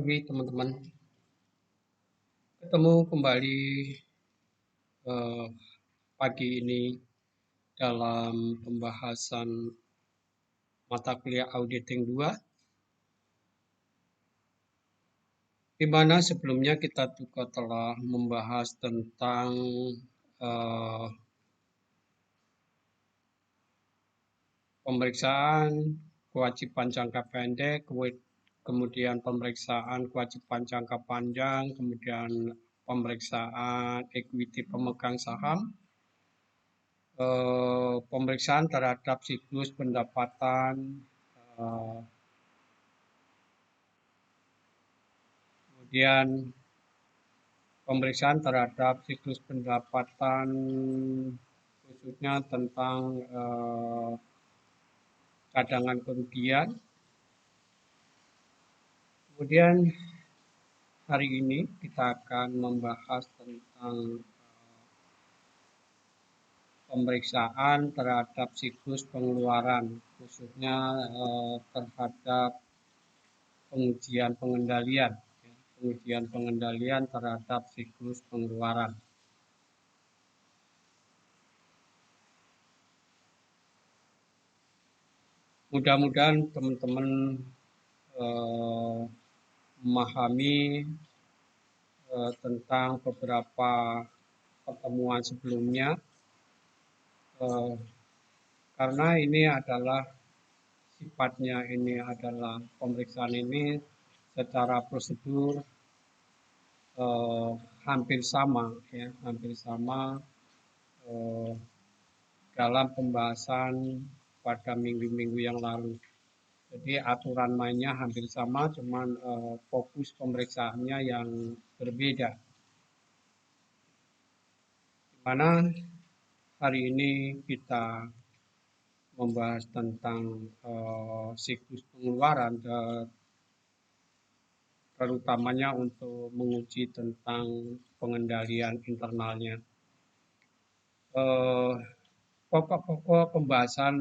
pagi teman-teman, ketemu kembali eh, pagi ini dalam pembahasan mata kuliah auditing 2, di mana sebelumnya kita juga telah membahas tentang eh, pemeriksaan kewajiban jangka pendek, kemudian pemeriksaan kewajiban jangka panjang, kemudian pemeriksaan equity pemegang saham, pemeriksaan terhadap siklus pendapatan, eh, kemudian pemeriksaan terhadap siklus pendapatan khususnya tentang cadangan kerugian. Kemudian hari ini kita akan membahas tentang pemeriksaan terhadap siklus pengeluaran, khususnya terhadap pengujian pengendalian, pengujian pengendalian terhadap siklus pengeluaran. Mudah-mudahan teman-teman memahami tentang beberapa pertemuan sebelumnya, karena ini adalah sifatnya, ini adalah pemeriksaan ini secara prosedur hampir sama, ya, hampir sama dalam pembahasan pada minggu-minggu yang lalu. Jadi aturan mainnya hampir sama, cuman fokus pemeriksaannya yang berbeda. Di mana hari ini kita membahas tentang siklus pengeluaran, terutamanya untuk menguji tentang pengendalian internalnya. Pokok-pokok pembahasan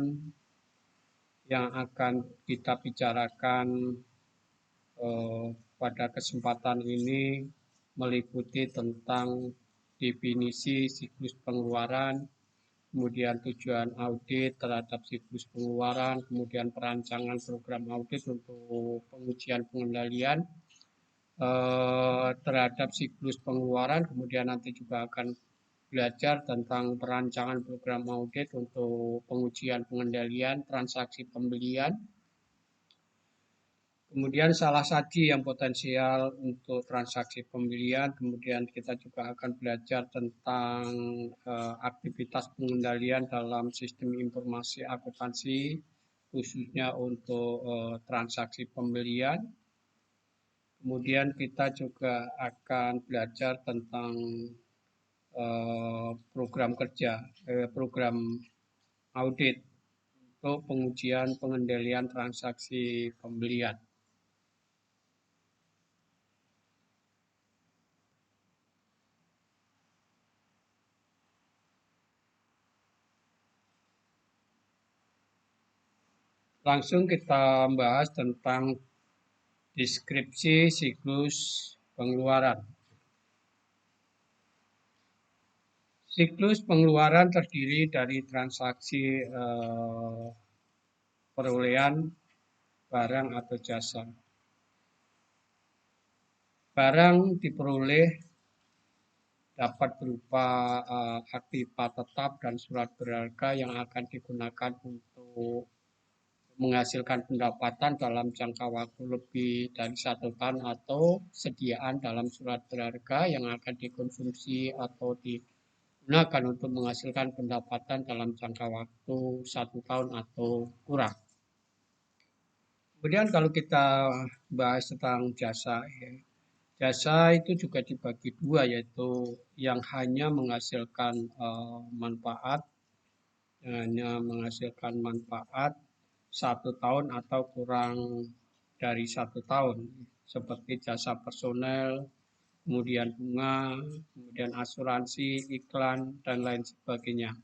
yang akan kita bicarakan pada kesempatan ini meliputi tentang definisi siklus pengeluaran, kemudian tujuan audit terhadap siklus pengeluaran, kemudian perancangan program audit untuk pengujian pengendalian terhadap siklus pengeluaran, kemudian nanti juga akan belajar tentang perancangan program audit untuk pengujian pengendalian transaksi pembelian. Kemudian salah saji yang potensial untuk transaksi pembelian, kemudian kita juga akan belajar tentang aktivitas pengendalian dalam sistem informasi akuntansi, khususnya untuk transaksi pembelian. Kemudian kita juga akan belajar tentang program kerja, program audit untuk pengujian pengendalian transaksi pembelian. Langsung kita bahas tentang deskripsi siklus pengeluaran. Siklus pengeluaran terdiri dari transaksi perolehan barang atau jasa. Barang diperoleh dapat berupa aktiva tetap dan surat berharga yang akan digunakan untuk menghasilkan pendapatan dalam jangka waktu lebih dari 1 tahun atau sediaan dalam surat berharga yang akan dikonsumsi atau digunakan untuk menghasilkan pendapatan dalam jangka waktu 1 tahun atau kurang. Kemudian kalau kita bahas tentang jasa, ya, jasa itu juga dibagi dua, yaitu yang hanya menghasilkan manfaat, hanya menghasilkan manfaat 1 tahun atau kurang dari 1 tahun, seperti jasa personel, kemudian bunga, kemudian asuransi, iklan, dan lain sebagainya.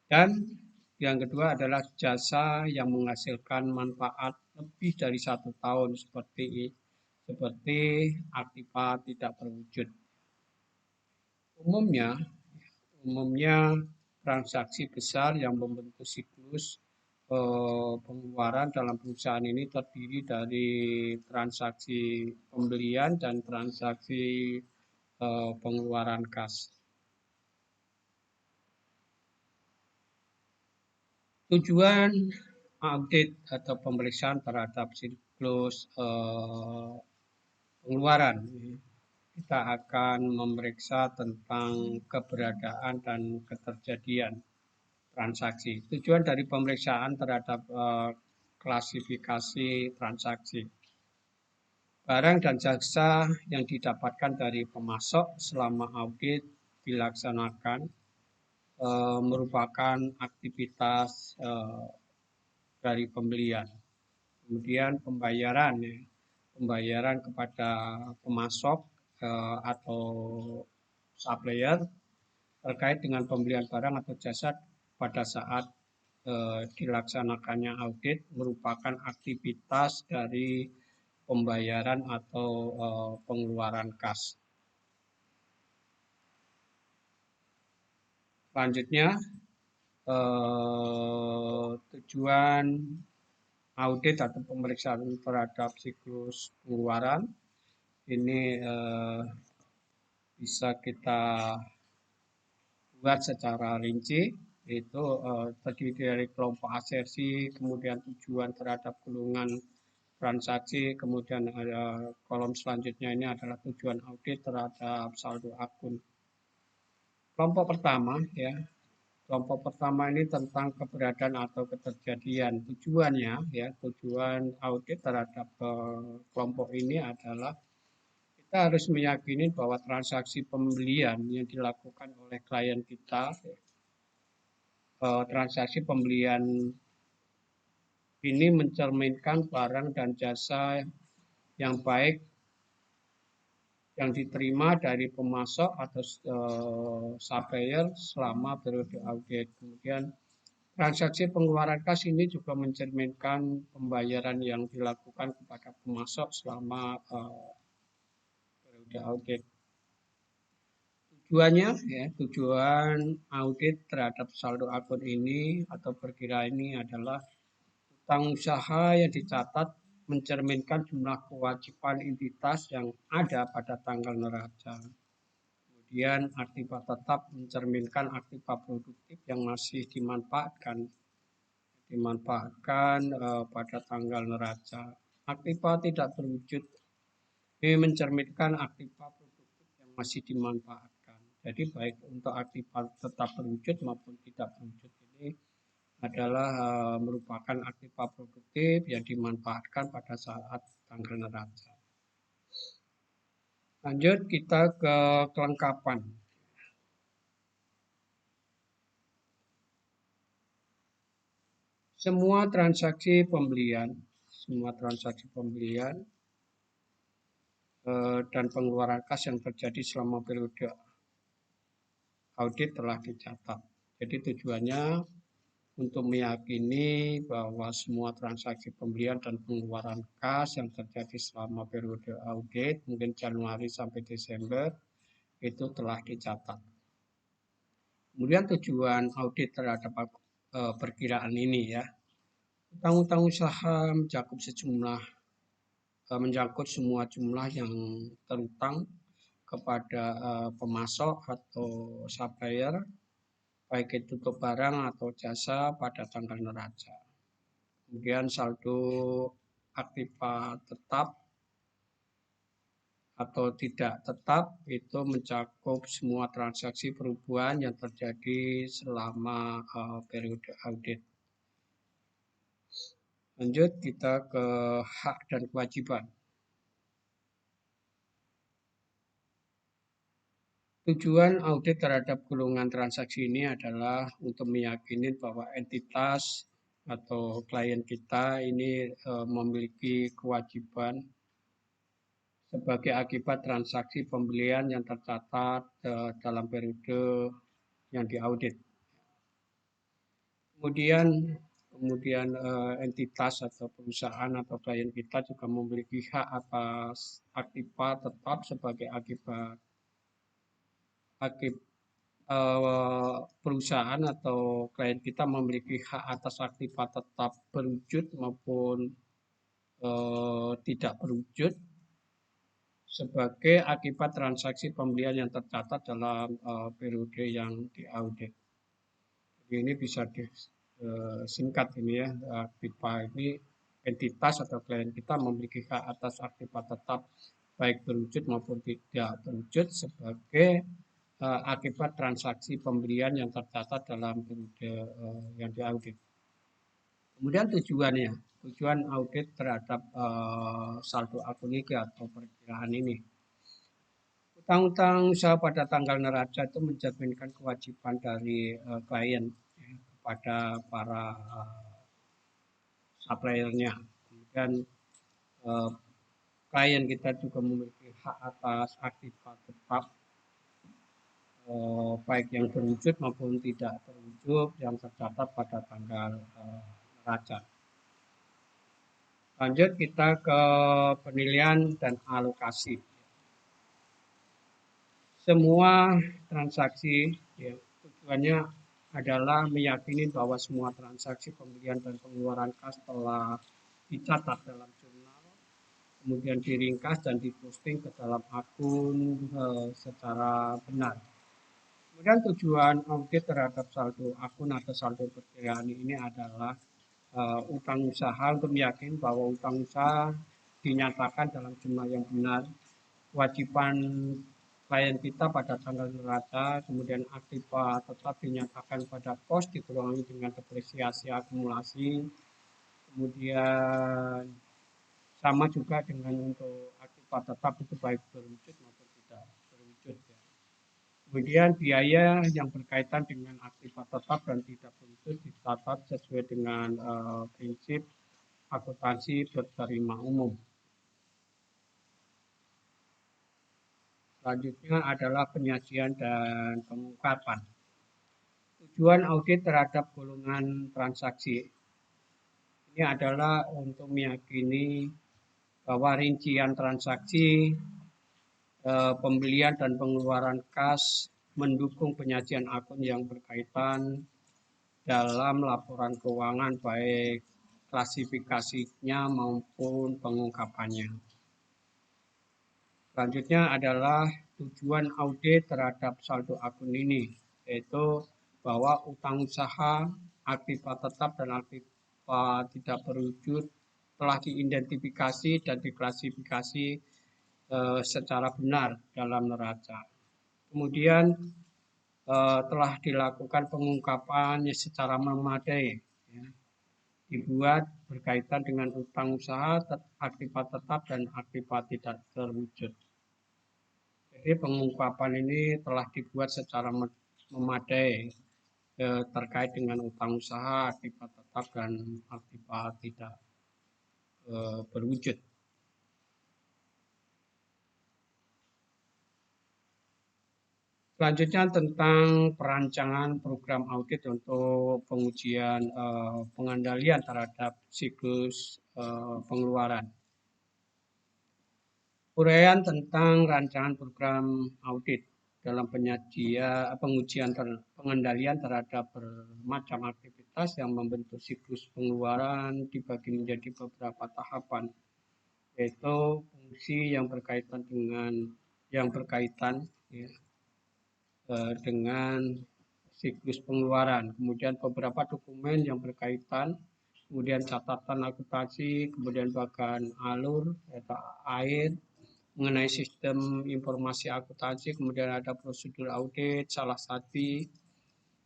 Dan yang kedua adalah jasa yang menghasilkan manfaat lebih dari 1 tahun, seperti seperti aktiva tidak terwujud. Umumnya transaksi besar yang membentuk siklus pengeluaran dalam perusahaan ini terdiri dari transaksi pembelian dan transaksi pengeluaran kas. Tujuan audit atau pemeriksaan terhadap siklus pengeluaran. Kita akan memeriksa tentang keberadaan dan keterjadian transaksi. Tujuan dari pemeriksaan terhadap klasifikasi transaksi. Barang dan jasa yang didapatkan dari pemasok selama audit dilaksanakan merupakan aktivitas dari pembelian. Kemudian pembayaran kepada pemasok atau supplier terkait dengan pembelian barang atau jasa pada saat dilaksanakannya audit merupakan aktivitas dari pembayaran atau pengeluaran kas. Selanjutnya, tujuan audit atau pemeriksaan terhadap siklus pengeluaran ini bisa kita buat secara rinci, yaitu terdiri dari kelompok asersi, kemudian tujuan terhadap golongan transaksi, kemudian kolom selanjutnya ini adalah tujuan audit terhadap saldo akun. Kelompok pertama ini tentang keberadaan atau keterjadian. Tujuan audit terhadap kelompok ini adalah kita harus meyakini bahwa transaksi pembelian yang dilakukan oleh klien kita, transaksi pembelian ini mencerminkan barang dan jasa yang baik yang diterima dari pemasok atau supplier selama periode audit. Kemudian transaksi pengeluaran kas ini juga mencerminkan pembayaran yang dilakukan kepada pemasok selama periode audit. Tujuan audit terhadap saldo akun ini atau perkiraan ini adalah utang usaha yang dicatat mencerminkan jumlah kewajiban entitas yang ada pada tanggal neraca. Kemudian aktiva tetap mencerminkan aktiva produktif yang masih dimanfaatkan pada tanggal neraca. Aktiva tidak terwujud ini mencerminkan aktiva produktif yang masih dimanfaatkan. Jadi baik untuk aktiva tetap terwujud maupun tidak terwujud ini adalah merupakan aktiva produktif yang dimanfaatkan pada saat tanggal neraca. Lanjut kita ke kelengkapan. Semua transaksi pembelian dan pengeluaran kas yang terjadi selama periode audit telah dicatat. Jadi tujuannya untuk meyakini bahwa semua transaksi pembelian dan pengeluaran kas yang terjadi selama periode audit, mungkin Januari sampai Desember, itu telah dicatat. Kemudian tujuan audit terhadap perkiraan ini ya, utang-utang usaha mencakup semua jumlah yang terutang kepada pemasok atau supplier, baik itu untuk barang atau jasa pada tanggal neraca. Kemudian saldo aktiva tetap atau tidak tetap itu mencakup semua transaksi perubahan yang terjadi selama periode audit. Lanjut kita ke hak dan kewajiban. Tujuan audit terhadap golongan transaksi ini adalah untuk meyakini bahwa entitas atau klien kita ini memiliki kewajiban sebagai akibat transaksi pembelian yang tercatat dalam periode yang diaudit. Kemudian kemudian entitas atau perusahaan atau klien kita juga memiliki hak atas aktiva tetap sebagai akibat perusahaan atau klien kita memiliki hak atas aktiva tetap berwujud maupun tidak berwujud sebagai akibat transaksi pembelian yang tercatat dalam periode yang diaudit. Jadi ini bisa disingkat ini ya, aktiva ini entitas atau klien kita memiliki hak atas aktiva tetap baik berwujud maupun tidak berwujud sebagai akibat transaksi pembelian yang tercatat dalam periode yang diaudit. Kemudian tujuan audit terhadap saldo akuniki atau perkiraan ini. Utang-utang usaha pada tanggal neraca itu mencerminkan kewajiban dari klien ya, kepada para suppliernya. Kemudian klien kita juga memiliki hak atas aktiva tetap baik yang terwujud maupun tidak terwujud yang tercatat pada tanggal neraca. Lanjut kita ke penilaian dan alokasi. Semua transaksi ya, tujuannya adalah meyakini bahwa semua transaksi pembelian dan pengeluaran kas telah dicatat dalam jurnal, kemudian diringkas dan diposting ke dalam akun secara benar. Kemudian tujuan audit terhadap saldo akun atau saldo perkiraan ini adalah utang usaha untuk meyakini bahwa utang usaha dinyatakan dalam jumlah yang benar, kewajiban klien kita pada tanggal neraca, kemudian aktiva tetap dinyatakan pada pos dikurangi dengan depresiasi akumulasi, kemudian sama juga dengan untuk aktiva tetap itu baik berwujud maupun tidak berwujud. Ya. Kemudian biaya yang berkaitan dengan aktiva tetap dan tidak berwujud dicatat sesuai dengan prinsip akuntansi berterima umum. Selanjutnya adalah penyajian dan pengungkapan. Tujuan audit terhadap golongan transaksi ini adalah untuk meyakini bahwa rincian transaksi, pembelian dan pengeluaran kas mendukung penyajian akun yang berkaitan dalam laporan keuangan baik klasifikasinya maupun pengungkapannya. Selanjutnya adalah tujuan audit terhadap saldo akun ini, yaitu bahwa utang usaha, aktiva tetap dan aktiva tidak berwujud telah diidentifikasi dan diklasifikasi secara benar dalam neraca. Kemudian telah dilakukan pengungkapannya secara memadai, ya, dibuat berkaitan dengan utang usaha, aktiva tetap dan aktiva tidak terwujud. Jadi pengungkapan ini telah dibuat secara memadai terkait dengan utang usaha, aktiva tetap dan aktiva tidak berwujud. Selanjutnya tentang perancangan program audit untuk pengujian pengendalian terhadap siklus pengeluaran. Uraian tentang rancangan program audit dalam pengujian pengendalian terhadap bermacam aktivitas yang membentuk siklus pengeluaran dibagi menjadi beberapa tahapan, yaitu fungsi yang berkaitan ya, dengan siklus pengeluaran, kemudian beberapa dokumen yang berkaitan, kemudian catatan akuntansi, kemudian bagan alur atau air, mengenai sistem informasi akuntansi, kemudian ada prosedur audit, salah satu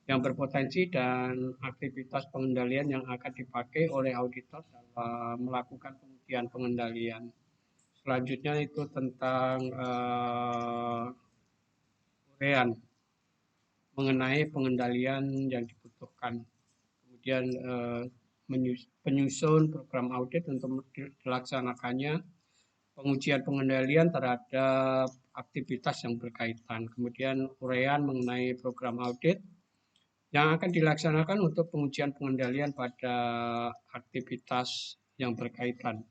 yang berpotensi dan aktivitas pengendalian yang akan dipakai oleh auditor dalam melakukan pengujian pengendalian. Selanjutnya itu tentang uraian mengenai pengendalian yang dibutuhkan. Kemudian penyusun program audit untuk dilaksanakannya, pengujian pengendalian terhadap aktivitas yang berkaitan. Kemudian uraian mengenai program audit, yang akan dilaksanakan untuk pengujian pengendalian pada aktivitas yang berkaitan.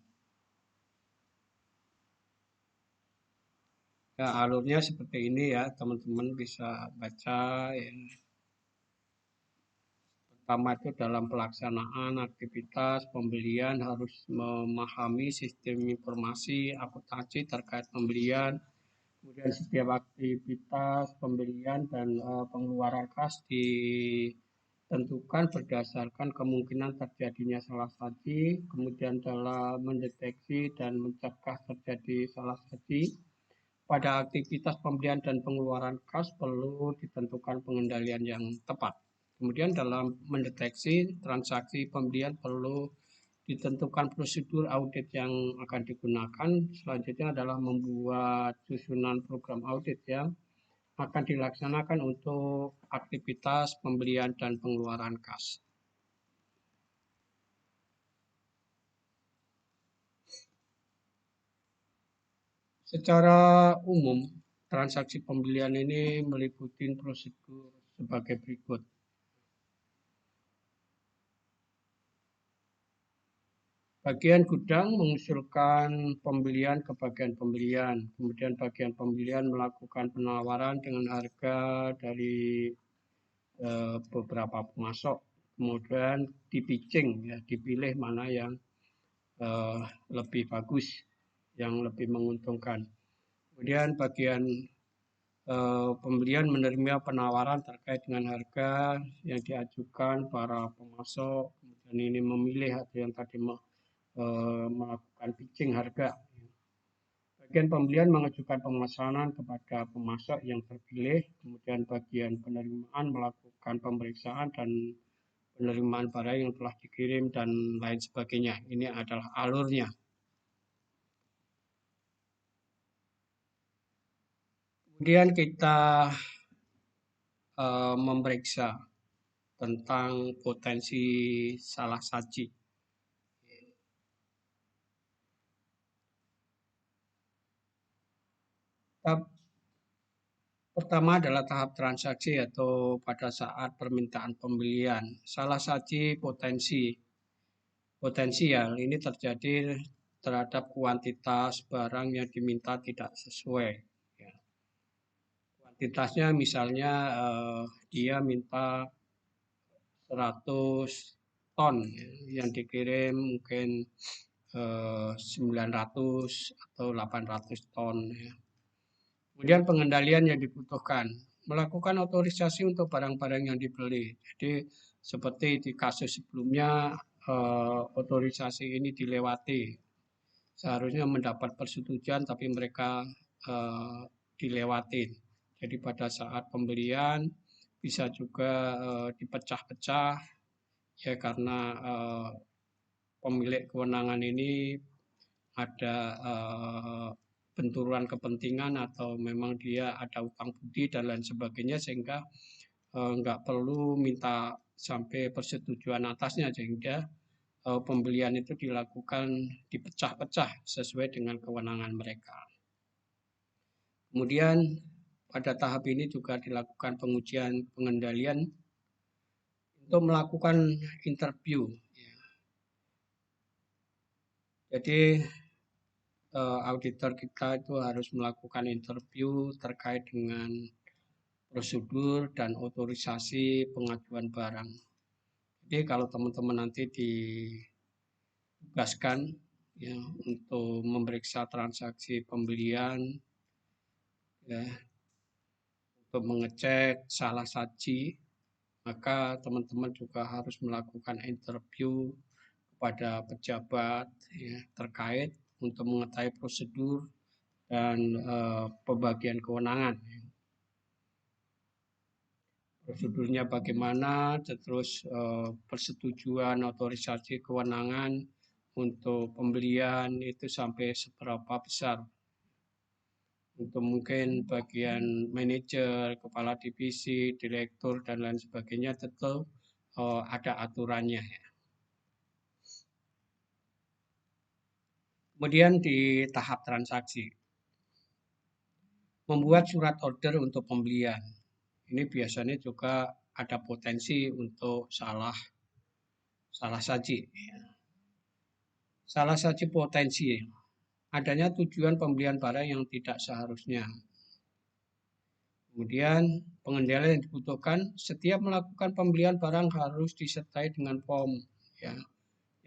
Ya, alurnya seperti ini ya, teman-teman bisa baca ya. Pertama itu dalam pelaksanaan aktivitas pembelian harus memahami sistem informasi akuntansi terkait pembelian. Kemudian setiap aktivitas pembelian dan pengeluaran kas ditentukan berdasarkan kemungkinan terjadinya salah saji, kemudian dalam mendeteksi dan mencegah terjadi salah saji. Pada aktivitas pembelian dan pengeluaran kas perlu ditentukan pengendalian yang tepat. Kemudian dalam mendeteksi transaksi pembelian perlu ditentukan prosedur audit yang akan digunakan. Selanjutnya adalah membuat susunan program audit yang akan dilaksanakan untuk aktivitas pembelian dan pengeluaran kas. Secara umum, transaksi pembelian ini meliputi prosedur sebagai berikut. Bagian gudang mengusulkan pembelian ke bagian pembelian. Kemudian bagian pembelian melakukan penawaran dengan harga dari beberapa pemasok. Kemudian dipicing, ya, dipilih mana yang lebih bagus, yang lebih menguntungkan. Kemudian bagian pembelian menerima penawaran terkait dengan harga yang diajukan para pemasok. Kemudian ini memilih atau yang tadi melakukan pitching harga. Bagian pembelian mengajukan pemesanan kepada pemasok yang terpilih, kemudian bagian penerimaan melakukan pemeriksaan dan penerimaan barang yang telah dikirim dan lain sebagainya. Ini adalah alurnya. Kemudian kita memeriksa tentang potensi salah saji. Tahap pertama adalah tahap transaksi atau pada saat permintaan pembelian. Salah saji potensial ini terjadi terhadap kuantitas barang yang diminta tidak sesuai. Ya. Kuantitasnya misalnya dia minta 100 ton, ya, yang dikirim mungkin 900 atau 800 ton. Ya. Kemudian pengendalian yang dibutuhkan, melakukan otorisasi untuk barang-barang yang dibeli. Jadi seperti di kasus sebelumnya, otorisasi ini dilewati. Seharusnya mendapat persetujuan tapi mereka dilewati. Jadi pada saat pembelian bisa juga dipecah-pecah ya karena pemilik kewenangan ini ada benturan kepentingan atau memang dia ada utang budi dan lain sebagainya sehingga nggak perlu minta sampai persetujuan atasnya sehingga pembelian itu dilakukan dipecah-pecah sesuai dengan kewenangan mereka. Kemudian pada tahap ini juga dilakukan pengujian pengendalian untuk melakukan interview. Jadi auditor kita itu harus melakukan interview terkait dengan prosedur dan otorisasi pengajuan barang. Jadi kalau teman-teman nanti ditugaskan ya untuk memeriksa transaksi pembelian ya untuk mengecek salah saji, maka teman-teman juga harus melakukan interview kepada pejabat ya, terkait untuk mengetahui prosedur dan pembagian kewenangan. Prosedurnya bagaimana, terus persetujuan otorisasi kewenangan untuk pembelian itu sampai seberapa besar. Untuk mungkin bagian manajer, kepala divisi, direktur, dan lain sebagainya tentu ada aturannya. Kemudian di tahap transaksi, membuat surat order untuk pembelian. Ini biasanya juga ada potensi untuk salah saji. Salah saji potensi adanya tujuan pembelian barang yang tidak seharusnya. Kemudian pengendalian yang dibutuhkan, setiap melakukan pembelian barang harus disertai dengan POM ya,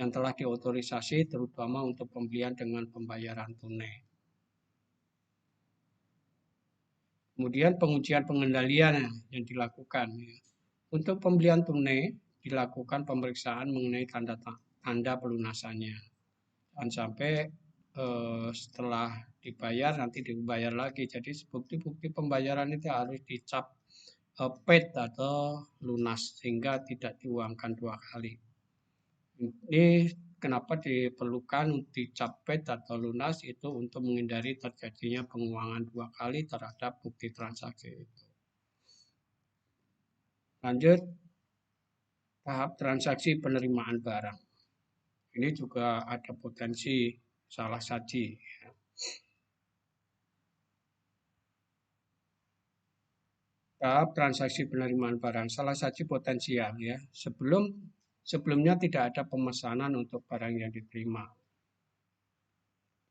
yang telah diotorisasi terutama untuk pembelian dengan pembayaran tunai. Kemudian pengujian pengendalian yang dilakukan. Untuk pembelian tunai dilakukan pemeriksaan mengenai tanda pelunasannya. Jangan sampai setelah dibayar nanti dibayar lagi. Jadi bukti-bukti pembayaran itu harus dicap paid atau lunas sehingga tidak diuangkan dua kali. Ini kenapa diperlukan dicap paid atau lunas itu untuk menghindari terjadinya penguangan dua kali terhadap bukti transaksi itu. Lanjut tahap transaksi penerimaan barang. Ini juga ada potensi salah saji. Tahap transaksi penerimaan barang salah saji potensial ya. Sebelumnya tidak ada pemesanan untuk barang yang diterima.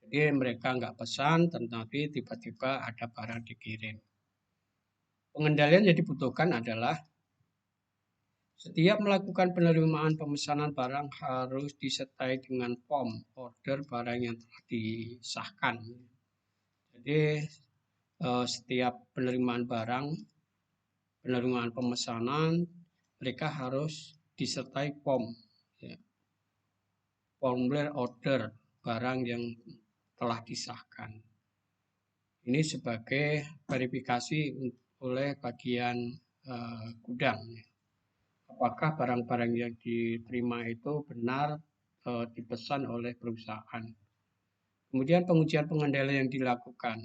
Jadi mereka nggak pesan, tetapi tiba-tiba ada barang dikirim. Pengendalian yang dibutuhkan adalah setiap melakukan penerimaan pemesanan barang harus disertai dengan POM, order barang yang telah disahkan. Jadi setiap penerimaan barang, penerimaan pemesanan, mereka harus disertai POM, ya. Formulir order barang yang telah disahkan. Ini sebagai verifikasi oleh bagian gudang. Apakah barang-barang yang diterima itu benar dipesan oleh perusahaan. Kemudian pengujian pengendalian yang dilakukan.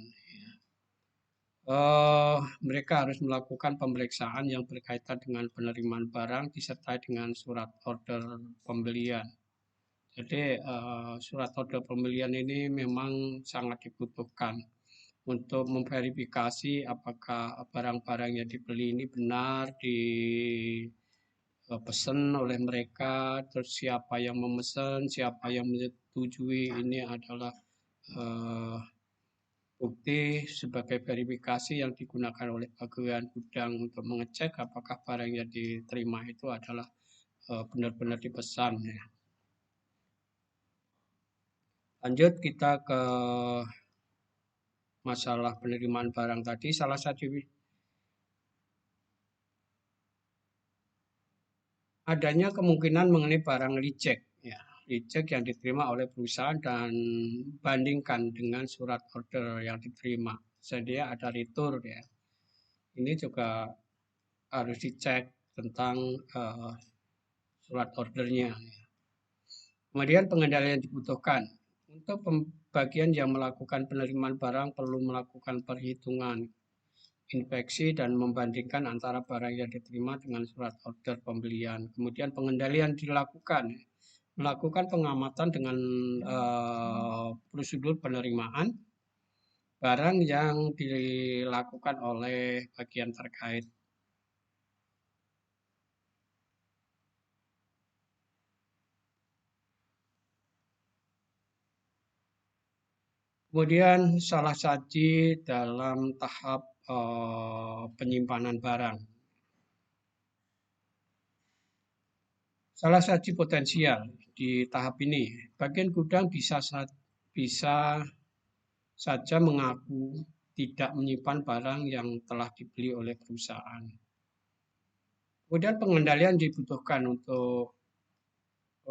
Mereka harus melakukan pemeriksaan yang berkaitan dengan penerimaan barang disertai dengan surat order pembelian. Jadi surat order pembelian ini memang sangat dibutuhkan untuk memverifikasi apakah barang-barang yang dibeli ini benar dipesan oleh mereka, terus siapa yang memesan, siapa yang menyetujui, ini adalah bukti sebagai verifikasi yang digunakan oleh bagian gudang untuk mengecek apakah barang yang diterima itu adalah benar-benar dipesan. Ya. Lanjut kita ke masalah penerimaan barang tadi. Salah satu adanya kemungkinan mengenai barang reject. Ya, reject yang diterima oleh perusahaan dan bandingkan dengan surat order yang diterima. Sedia ada retur ya. Ini juga harus dicek tentang surat ordernya. Kemudian pengendalian yang dibutuhkan. Untuk bagian yang melakukan penerimaan barang perlu melakukan perhitungan inspeksi dan membandingkan antara barang yang diterima dengan surat order pembelian. Kemudian pengendalian dilakukan, melakukan pengamatan dengan prosedur penerimaan barang yang dilakukan oleh bagian terkait. Kemudian salah saji dalam tahap penyimpanan barang. Salah saji potensial di tahap ini, bagian gudang bisa saja mengaku tidak menyimpan barang yang telah dibeli oleh perusahaan. Kemudian pengendalian dibutuhkan untuk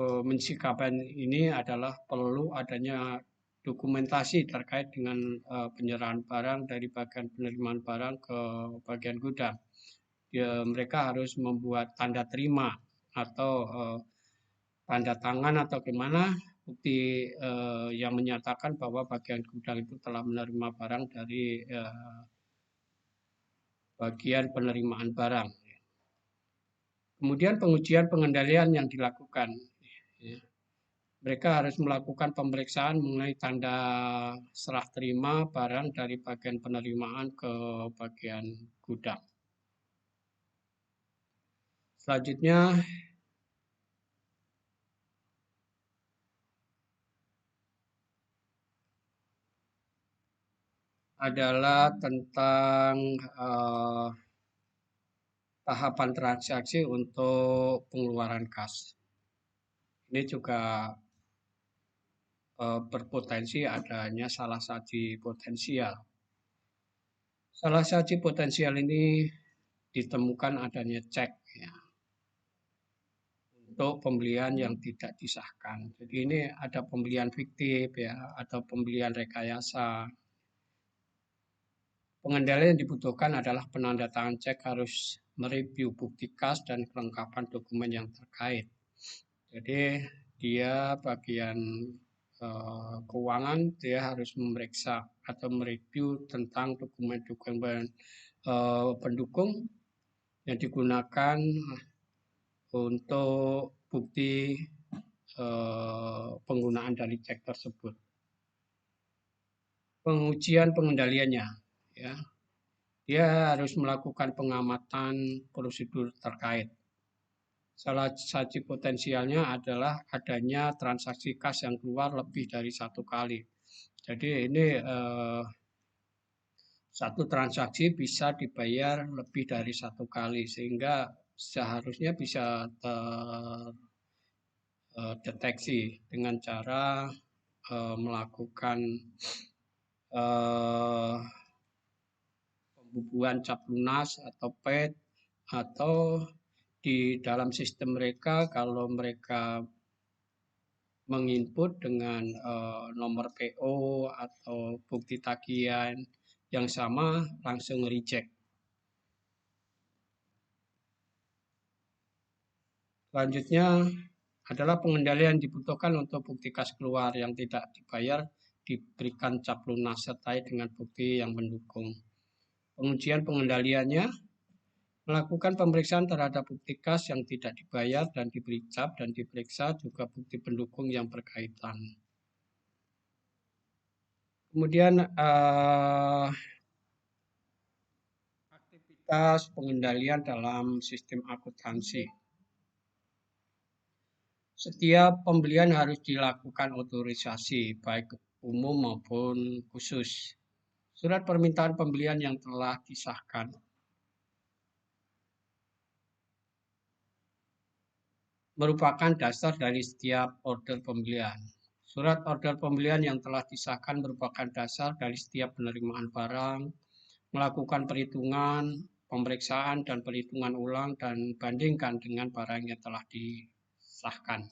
mensikapi ini adalah perlu adanya dokumentasi terkait dengan penyerahan barang dari bagian penerimaan barang ke bagian gudang. Mereka harus membuat tanda terima atau tanda tangan atau gimana bukti yang menyatakan bahwa bagian gudang itu telah menerima barang dari bagian penerimaan barang. Kemudian pengujian pengendalian yang dilakukan. Mereka harus melakukan pemeriksaan mengenai tanda serah terima barang dari bagian penerimaan ke bagian gudang. Selanjutnya adalah tentang tahapan transaksi untuk pengeluaran kas. Ini juga berpotensi adanya salah satu potensial. Salah satu potensial ini ditemukan adanya cek ya, untuk pembelian yang tidak disahkan. Jadi ini ada pembelian fiktif ya, atau pembelian rekayasa. Pengendalian yang dibutuhkan adalah penandatangan cek harus mereview bukti kas dan kelengkapan dokumen yang terkait. Jadi dia bagian keuangan, dia harus memeriksa atau mereview tentang dokumen-dokumen pendukung yang digunakan untuk bukti penggunaan dari cek tersebut. Pengujian pengendaliannya, ya, dia harus melakukan pengamatan prosedur terkait. Salah satu potensialnya adalah adanya transaksi kas yang keluar lebih dari satu kali. Jadi ini satu transaksi bisa dibayar lebih dari satu kali, sehingga seharusnya bisa terdeteksi dengan cara melakukan pembubuhan cap lunas atau PET, atau di dalam sistem mereka kalau mereka menginput dengan nomor PO atau bukti tagihan yang sama langsung reject. Selanjutnya adalah pengendalian yang dibutuhkan untuk bukti kas keluar yang tidak dibayar diberikan cap lunas sertai dengan bukti yang mendukung. Pengujian pengendaliannya melakukan pemeriksaan terhadap bukti kas yang tidak dibayar dan diberi cap dan diperiksa juga bukti pendukung yang berkaitan. Kemudian aktivitas pengendalian dalam sistem akuntansi. Setiap pembelian harus dilakukan otorisasi, baik umum maupun khusus. Surat permintaan pembelian yang telah disahkan merupakan dasar dari setiap order pembelian. Surat order pembelian yang telah disahkan merupakan dasar dari setiap penerimaan barang, melakukan perhitungan, pemeriksaan, dan perhitungan ulang, dan bandingkan dengan barang yang telah disahkan.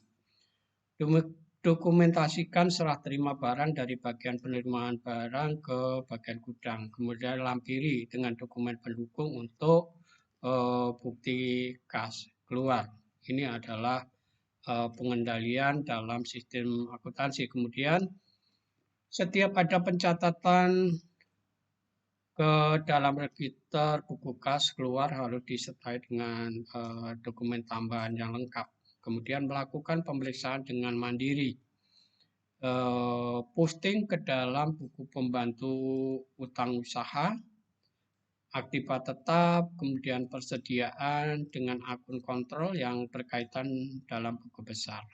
Dokumentasikan serah terima barang dari bagian penerimaan barang ke bagian gudang, kemudian lampiri dengan dokumen pendukung untuk bukti kas keluar. Ini adalah pengendalian dalam sistem akuntansi. Kemudian setiap ada pencatatan ke dalam register buku kas keluar harus disertai dengan dokumen tambahan yang lengkap. Kemudian melakukan pemeriksaan dengan mandiri. Posting ke dalam buku pembantu utang usaha, aktiva tetap, kemudian persediaan dengan akun kontrol yang berkaitan dalam buku besar.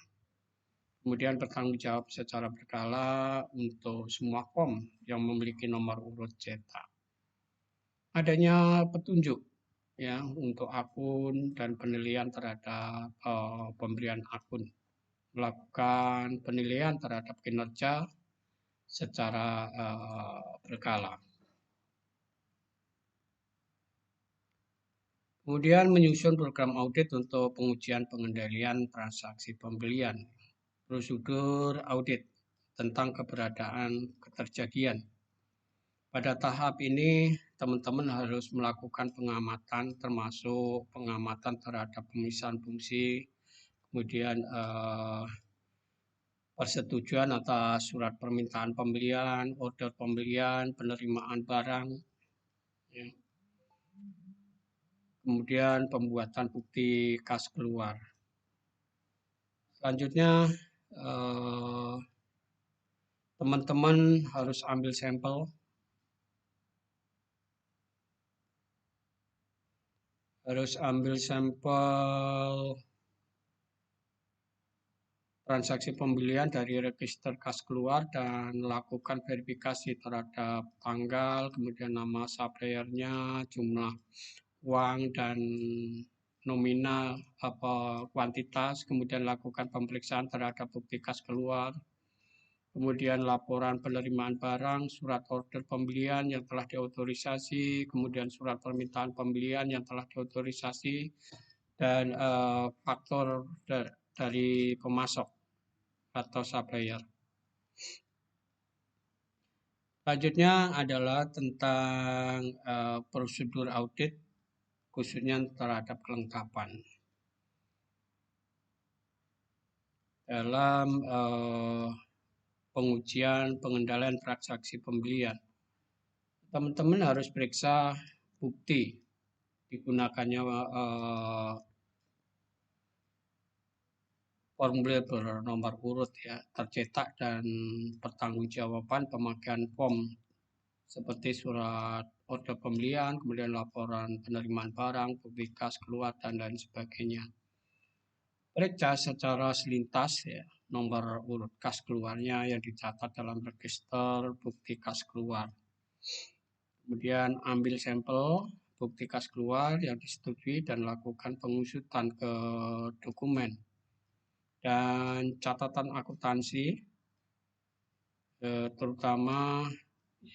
Kemudian bertanggung jawab secara berkala untuk semua form yang memiliki nomor urut cetak. Adanya petunjuk ya untuk akun dan penilaian terhadap pemberian akun, melakukan penilaian terhadap kinerja secara berkala. Kemudian menyusun program audit untuk pengujian pengendalian transaksi pembelian, prosedur audit tentang keberadaan keterjadian. Pada tahap ini, teman-teman harus melakukan pengamatan, termasuk pengamatan terhadap pemisahan fungsi, kemudian persetujuan atas surat permintaan pembelian, order pembelian, penerimaan barang, ya. Kemudian pembuatan bukti kas keluar. Selanjutnya, teman-teman harus ambil sampel harus ambil sampel transaksi pembelian dari register kas keluar dan lakukan verifikasi terhadap tanggal, kemudian nama suppliernya, jumlah uang dan nominal apa kuantitas, kemudian lakukan pemeriksaan terhadap bukti kas keluar, kemudian laporan penerimaan barang, surat order pembelian yang telah diautorisasi, kemudian surat permintaan pembelian yang telah diautorisasi, dan faktor dari pemasok atau supplier. Selanjutnya adalah tentang prosedur audit, khususnya terhadap kelengkapan. Dalam pengujian pengendalian transaksi pembelian, teman-teman harus periksa bukti digunakannya formulir bernomor urut ya, tercetak dan pertanggungjawaban pemakaian form seperti surat order pembelian, kemudian laporan penerimaan barang, bukti kas keluar, dan lain sebagainya. Periksa secara selintas ya, nomor urut kas keluarnya yang dicatat dalam register bukti kas keluar. Kemudian ambil sampel bukti kas keluar yang disetujui dan lakukan pengusutan ke dokumen dan catatan akuntansi, terutama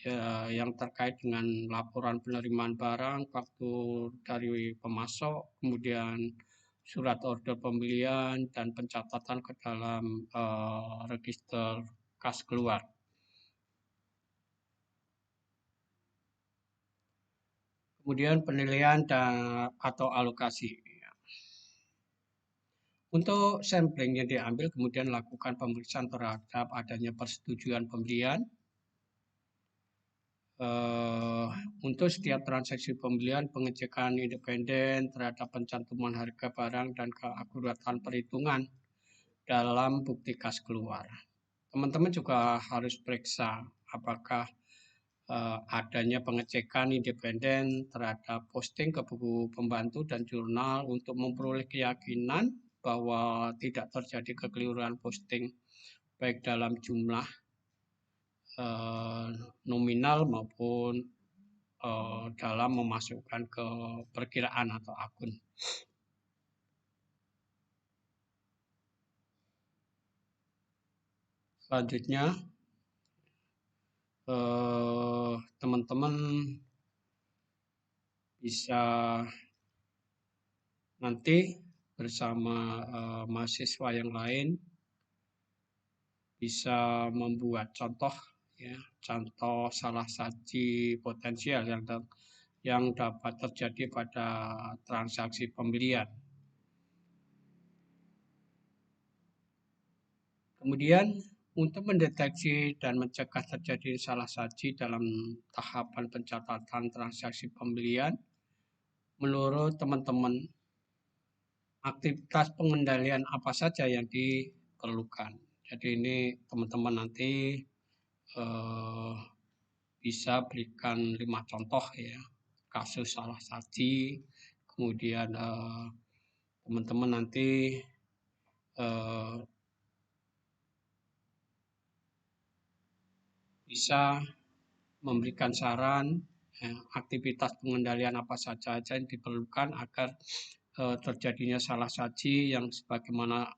ya, yang terkait dengan laporan penerimaan barang, faktur dari pemasok, kemudian surat order pembelian, dan pencatatan ke dalam register kas keluar. Kemudian penilaian atau alokasi. Untuk sampling yang diambil, kemudian lakukan pemeriksaan terhadap adanya persetujuan pembelian. Untuk setiap transaksi pembelian, pengecekan independen terhadap pencantuman harga barang dan keakuratan perhitungan dalam bukti kas keluar. Teman-teman juga harus periksa apakah adanya pengecekan independen terhadap posting ke buku pembantu dan jurnal untuk memperoleh keyakinan bahwa tidak terjadi kekeliruan posting baik dalam jumlah nominal maupun dalam memasukkan ke perkiraan atau akun. Selanjutnya, teman-teman bisa nanti bersama mahasiswa yang lain bisa membuat contoh ya, contoh salah saji potensial yang dapat terjadi pada transaksi pembelian. Kemudian untuk mendeteksi dan mencegah terjadi salah saji dalam tahapan pencatatan transaksi pembelian, menurut teman-teman aktivitas pengendalian apa saja yang diperlukan. Jadi ini teman-teman nanti bisa berikan 5 contoh ya, kasus salah saji, kemudian teman-teman nanti bisa memberikan saran aktivitas pengendalian apa saja yang diperlukan agar terjadinya salah saji yang sebagaimana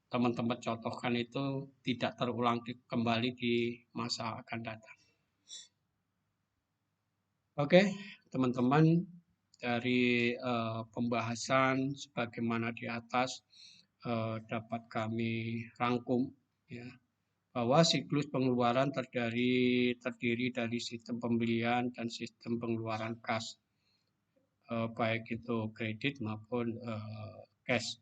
teman-teman contohkan itu tidak terulang kembali di masa akan datang. Oke, teman-teman, dari pembahasan sebagaimana di atas dapat kami rangkum ya, bahwa siklus pengeluaran terdiri dari sistem pembelian dan sistem pengeluaran kas, baik itu kredit maupun cash.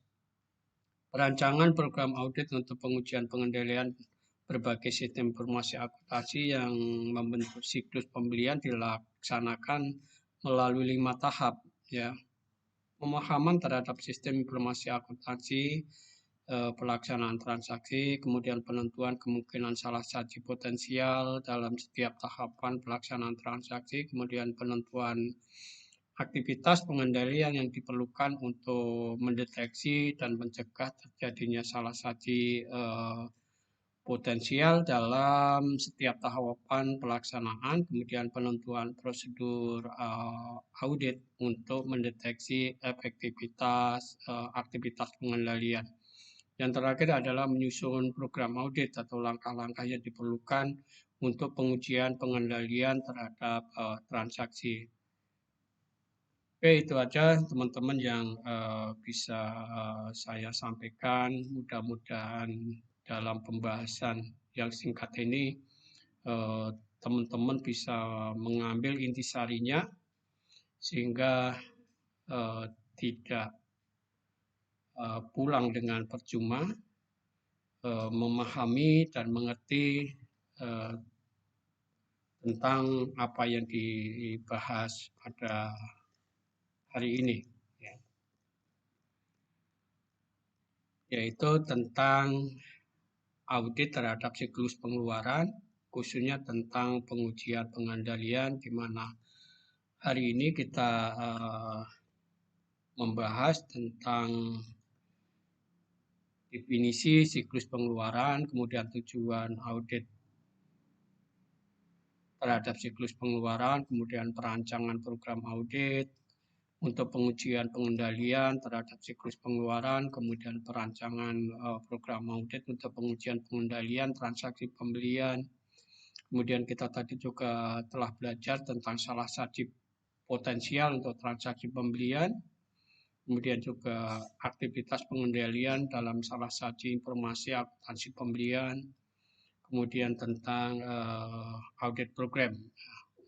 Perancangan program audit untuk pengujian pengendalian berbagai sistem informasi akuntansi yang membentuk siklus pembelian dilaksanakan melalui 5 tahap ya. Pemahaman terhadap sistem informasi akuntansi, pelaksanaan transaksi, kemudian penentuan kemungkinan salah saji potensial dalam setiap tahapan pelaksanaan transaksi, kemudian penentuan aktivitas pengendalian yang diperlukan untuk mendeteksi dan mencegah terjadinya salah satu potensial dalam setiap tahapan pelaksanaan, kemudian penentuan prosedur audit untuk mendeteksi efektivitas aktivitas pengendalian. Yang terakhir adalah menyusun program audit atau langkah-langkah yang diperlukan untuk pengujian pengendalian terhadap transaksi. Oke, itu aja teman-teman yang bisa saya sampaikan. Mudah-mudahan dalam pembahasan yang singkat ini teman-teman bisa mengambil intisarinya sehingga tidak pulang dengan percuma, memahami dan mengerti tentang apa yang dibahas pada hari ini, yaitu tentang audit terhadap siklus pengeluaran, khususnya tentang pengujian pengendalian, di mana hari ini kita membahas tentang definisi siklus pengeluaran, kemudian tujuan audit terhadap siklus pengeluaran, kemudian perancangan program audit untuk pengujian pengendalian terhadap siklus pengeluaran, kemudian perancangan program audit untuk pengujian pengendalian transaksi pembelian. Kemudian kita tadi juga telah belajar tentang salah satu potensial untuk transaksi pembelian, kemudian juga aktivitas pengendalian dalam salah satu informasi akuntansi pembelian, kemudian tentang audit program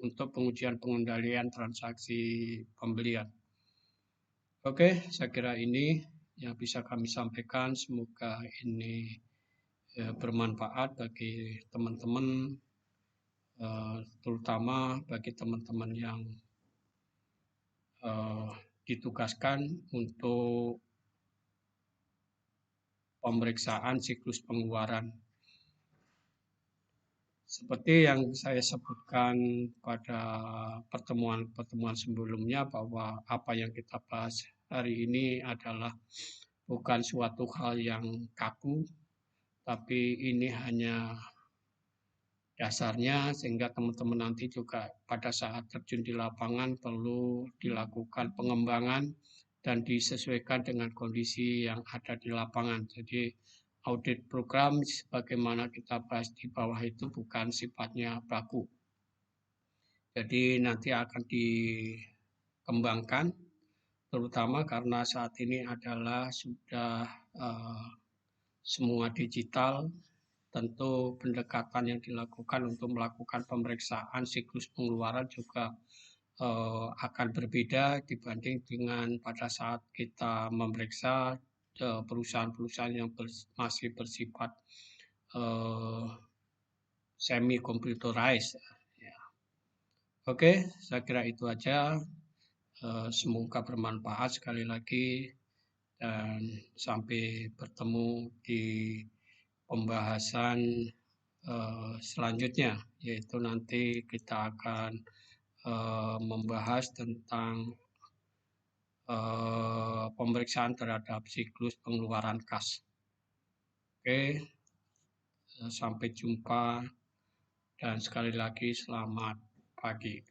untuk pengujian pengendalian transaksi pembelian. Oke, saya kira ini yang bisa kami sampaikan. Semoga ini bermanfaat bagi teman-teman, terutama bagi teman-teman yang ditugaskan untuk pemeriksaan siklus pengeluaran. Seperti yang saya sebutkan pada pertemuan-pertemuan sebelumnya, bahwa apa yang kita bahas hari ini adalah bukan suatu hal yang kaku, tapi ini hanya dasarnya, sehingga teman-teman nanti juga pada saat terjun di lapangan perlu dilakukan pengembangan dan disesuaikan dengan kondisi yang ada di lapangan. Jadi audit program sebagaimana kita bahas di bawah itu bukan sifatnya baku. Jadi nanti akan dikembangkan, terutama karena saat ini adalah sudah semua digital. Tentu pendekatan yang dilakukan untuk melakukan pemeriksaan siklus pengeluaran juga akan berbeda dibanding dengan pada saat kita memeriksa perusahaan-perusahaan yang masih bersifat semi computerized. Ya. Oke, saya kira itu aja. Semoga bermanfaat sekali lagi, dan sampai bertemu di pembahasan selanjutnya, yaitu nanti kita akan membahas tentang pemeriksaan terhadap siklus pengeluaran kas. Oke, sampai jumpa dan sekali lagi selamat pagi.